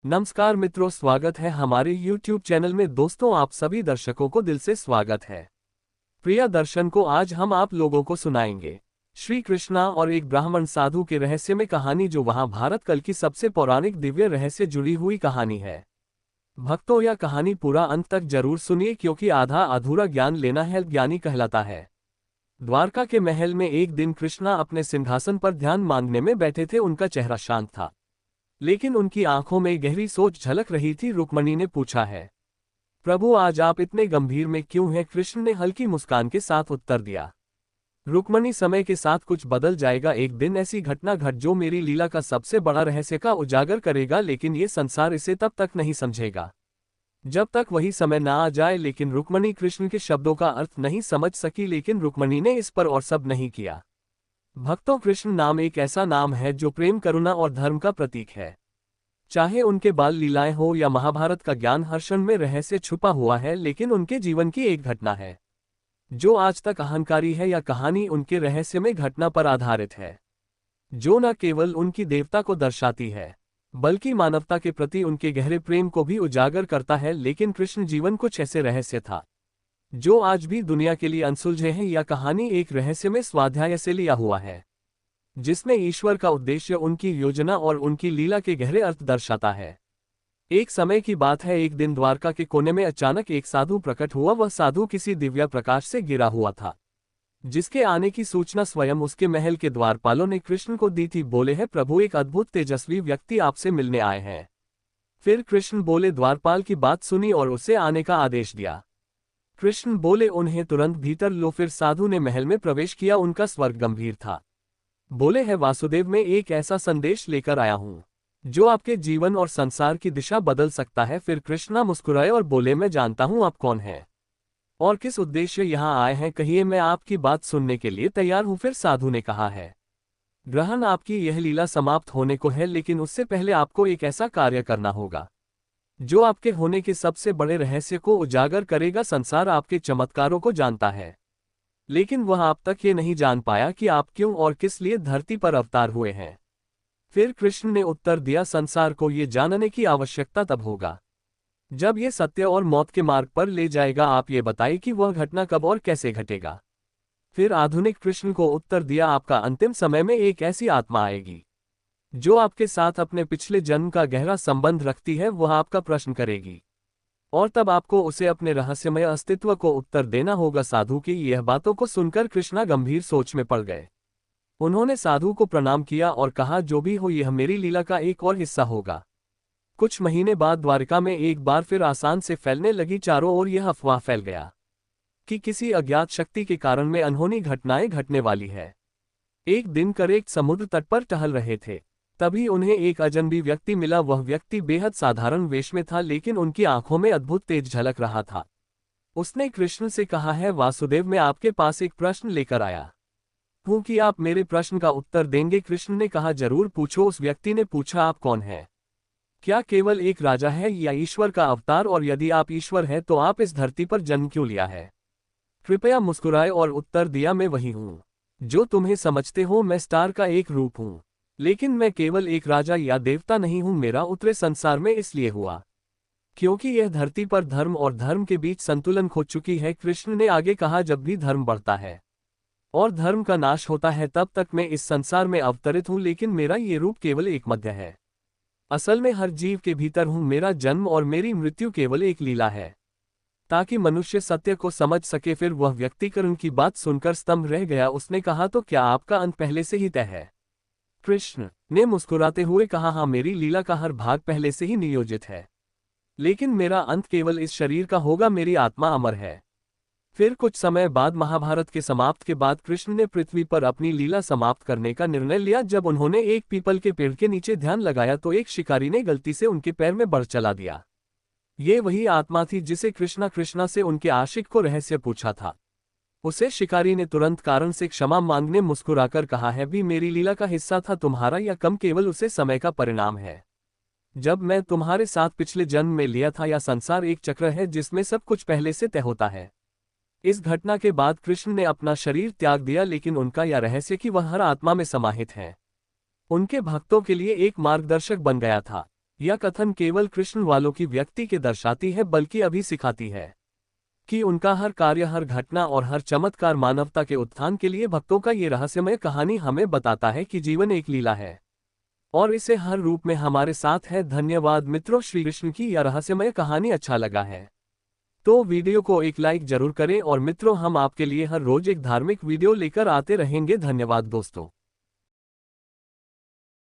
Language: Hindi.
नमस्कार मित्रों, स्वागत है हमारे YouTube चैनल में। दोस्तों, आप सभी दर्शकों को दिल से स्वागत है। प्रिय दर्शन को आज हम आप लोगों को सुनाएंगे श्री कृष्णा और एक ब्राह्मण साधु के रहस्य में कहानी, जो वहां भारत काल की सबसे पौराणिक दिव्य रहस्य जुड़ी हुई कहानी है। भक्तों, यह कहानी पूरा अंत तक जरूर सुनिए, क्योंकि आधा अधूरा ज्ञान लेना है ज्ञानी कहलाता है। द्वारका के महल में एक दिन कृष्णा अपने सिंहासन पर ध्यान मांगने में बैठे थे। उनका चेहरा शांत था, लेकिन उनकी आंखों में गहरी सोच झलक रही थी। रुक्मणी ने पूछा है, प्रभु आज आप इतने गंभीर में क्यों हैं? कृष्ण ने हल्की मुस्कान के साथ उत्तर दिया, रुक्मणी, समय के साथ कुछ बदल जाएगा। एक दिन ऐसी घटना घट जो मेरी लीला का सबसे बड़ा रहस्य का उजागर करेगा, लेकिन ये संसार इसे तब तक नहीं समझेगा जब तक वही समय ना आ जाए। लेकिन रुक्मणी कृष्ण के शब्दों का अर्थ नहीं समझ सकी, लेकिन रुक्मणी ने इस पर और सब नहीं किया। भक्तों, कृष्ण नाम एक ऐसा नाम है जो प्रेम, करुणा और धर्म का प्रतीक है। चाहे उनके बाल लीलाएं हो या महाभारत का ज्ञान, हर क्षण में रहस्य छुपा हुआ है। लेकिन उनके जीवन की एक घटना है जो आज तक अहंकारी है, या कहानी उनके रहस्य में घटना पर आधारित है, जो न केवल उनकी देवता को दर्शाती है बल्कि मानवता के प्रति उनके गहरे प्रेम को भी उजागर करता है। लेकिन कृष्ण जीवन कुछ ऐसे रहस्य था जो आज भी दुनिया के लिए अनसुलझे हैं। यह कहानी एक रहस्य में स्वाध्याय से लिया हुआ है, जिसमें ईश्वर का उद्देश्य, उनकी योजना और उनकी लीला के गहरे अर्थ दर्शाता है। एक समय की बात है, एक दिन द्वारका के कोने में अचानक एक साधु प्रकट हुआ। वह साधु किसी दिव्य प्रकाश से घिरा हुआ था, जिसके आने की सूचना स्वयं उसके महल के द्वारपालों ने कृष्ण को दी थी। बोले हैं, प्रभु, एक अद्भुत तेजस्वी व्यक्ति आपसे मिलने आए हैं। फिर कृष्ण बोले, द्वारपाल की बात सुनी और उसे आने का आदेश दिया। कृष्ण बोले, उन्हें तुरंत भीतर लो। फिर साधु ने महल में प्रवेश किया। उनका स्वर गंभीर था। बोले हैं, वासुदेव, मैं एक ऐसा संदेश लेकर आया हूं जो आपके जीवन और संसार की दिशा बदल सकता है। फिर कृष्णा मुस्कुराए और बोले, मैं जानता हूं आप कौन हैं और किस उद्देश्य यहां आए हैं। कहिए, मैं आपकी बात सुनने के लिए तैयार हूं। फिर साधु ने कहा है, ग्रहण, आपकी यह लीला समाप्त होने को है, लेकिन उससे पहले आपको एक ऐसा कार्य करना होगा जो आपके होने के सबसे बड़े रहस्य को उजागर करेगा। संसार आपके चमत्कारों को जानता है, लेकिन वह आप तक ये नहीं जान पाया कि आप क्यों और किस लिए धरती पर अवतार हुए हैं। फिर कृष्ण ने उत्तर दिया, संसार को ये जानने की आवश्यकता तब होगा जब ये सत्य और मौत के मार्ग पर ले जाएगा। आप ये बताइए कि वह घटना कब और कैसे घटेगा। फिर आधुनिक कृष्ण को उत्तर दिया, आपका अंतिम समय में एक ऐसी आत्मा आएगी जो आपके साथ अपने पिछले जन्म का गहरा संबंध रखती है। वह आपका प्रश्न करेगी और तब आपको उसे अपने रहस्यमय अस्तित्व को उत्तर देना होगा। साधु की यह बातों को सुनकर कृष्णा गंभीर सोच में पड़ गए। उन्होंने साधु को प्रणाम किया और कहा, जो भी हो, यह मेरी लीला का एक और हिस्सा होगा। कुछ महीने बाद द्वारका में एक बार फिर आसान से फैलने लगी। चारों ओर यह अफवाह फैल गया कि किसी अज्ञात शक्ति के कारण में अनहोनी घटनाएं घटने वाली है। एक दिन करेक समुद्र तट पर टहल रहे थे, तभी उन्हें एक अजनबी व्यक्ति मिला। वह व्यक्ति बेहद साधारण वेश में था, लेकिन उनकी आंखों में अद्भुत तेज झलक रहा था। उसने कृष्ण से कहा है, वासुदेव, मैं आपके पास एक प्रश्न लेकर आया हूं कि आप मेरे प्रश्न का उत्तर देंगे। कृष्ण ने कहा, जरूर पूछो। उस व्यक्ति ने पूछा, आप कौन हैं? क्या केवल एक राजा है या ईश्वर का अवतार? और यदि आप ईश्वर हैं तो आप इस धरती पर जन्म क्यों लिया है? कृपया मुस्कुराए और उत्तर दिया, मैं वही हूं जो तुम्हें समझते हो। मैं स्टार का एक रूप हूं, लेकिन मैं केवल एक राजा या देवता नहीं हूं। मेरा उतरे संसार में इसलिए हुआ क्योंकि यह धरती पर धर्म और धर्म के बीच संतुलन खो चुकी है। कृष्ण ने आगे कहा, जब भी धर्म बढ़ता है और धर्म का नाश होता है, तब तक मैं इस संसार में अवतरित हूं, लेकिन मेरा ये रूप केवल एक मध्य है। असल में हर जीव के भीतर हूं। मेरा जन्म और मेरी मृत्यु केवल एक लीला है, ताकि मनुष्य सत्य को समझ सके। फिर वह व्यक्ति कर्ण की बात सुनकर स्तंभ रह गया। उसने कहा, तो क्या आपका अंत पहले से ही तय है? कृष्ण ने मुस्कुराते हुए कहा, हाँ, मेरी लीला का हर भाग पहले से ही नियोजित है, लेकिन मेरा अंत केवल इस शरीर का होगा। मेरी आत्मा अमर है। फिर कुछ समय बाद, महाभारत के समाप्त के बाद, कृष्ण ने पृथ्वी पर अपनी लीला समाप्त करने का निर्णय लिया। जब उन्होंने एक पीपल के पेड़ के नीचे ध्यान लगाया तो एक शिकारी ने गलती से उनके पैर में बढ़ चला दिया। ये वही आत्मा थी जिसे कृष्णा से उनके आशिक को रहस्य पूछा था। उसे शिकारी ने तुरंत कारण से क्षमा मांगने मुस्कुराकर कहा है, भी मेरी लीला का हिस्सा था। तुम्हारा या कम केवल उसे समय का परिणाम है। जब मैं तुम्हारे साथ पिछले जन्म में लिया था, या संसार एक चक्र है जिसमें सब कुछ पहले से तय होता है। इस घटना के बाद कृष्ण ने अपना शरीर त्याग दिया, लेकिन उनका यह रहस्य कि वह हर आत्मा में समाहित है, उनके भक्तों के लिए एक मार्गदर्शक बन गया था। यह कथन केवल कृष्ण वालों की व्यक्ति के दर्शाती है, बल्कि अभी सिखाती है कि उनका हर कार्य, हर घटना और हर चमत्कार मानवता के उत्थान के लिए। भक्तों का ये रहस्यमय कहानी हमें बताता है कि जीवन एक लीला है और इसे हर रूप में हमारे साथ है। धन्यवाद मित्रों, श्री कृष्ण की यह रहस्यमय कहानी अच्छा लगा है तो वीडियो को एक लाइक जरूर करें और मित्रों, हम आपके लिए हर रोज एक धार्मिक वीडियो लेकर आते रहेंगे। धन्यवाद दोस्तों।